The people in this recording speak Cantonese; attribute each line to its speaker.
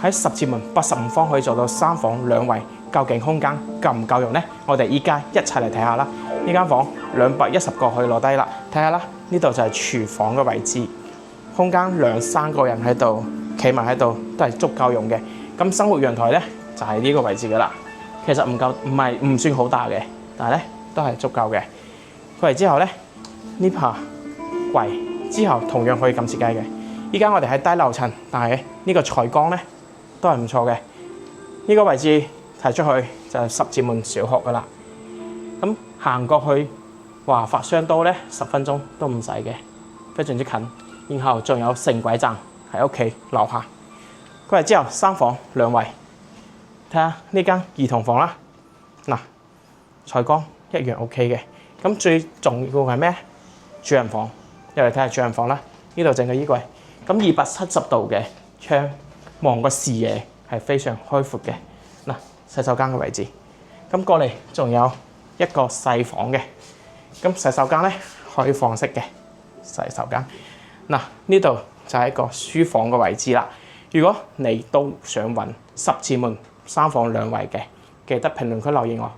Speaker 1: 喺十字門85方可以做到3房2衛，究竟空間夠唔夠用呢？我哋依家一齊嚟睇下啦。呢間房210個可以攞低啦，睇下啦。呢度就係廚房嘅位置，空間2、3個人喺度企埋喺度都係足夠用嘅。咁生活陽台咧就係呢個位置噶啦。其實唔算好大嘅，但係咧都係足夠嘅。過嚟之後咧，呢排櫃之後同樣可以撳設計嘅。依家我哋喺低樓層，但係呢個採光咧都係唔錯嘅。呢個位置睇出去就係十字門小學噶啦。咁行過去華發商都咧10分鐘都唔使嘅，非常之近。然後仲有城軌站喺屋企樓下。過嚟之後3房2衛，睇下呢間兒童房啦。嗱，採光一樣 OK 嘅。咁最重要係咩？主人房，入嚟睇下主人房啦。呢度整個衣櫃，咁270度嘅窗望個視野係非常開闊嘅。嗱，洗手間嘅位置，咁過嚟仲有一個細房嘅。咁洗手間咧可以放式嘅洗手間。嗱，呢度就係一個書房嘅位置啦。如果你都想揾十字門3房2衛嘅，記得評論區留言我。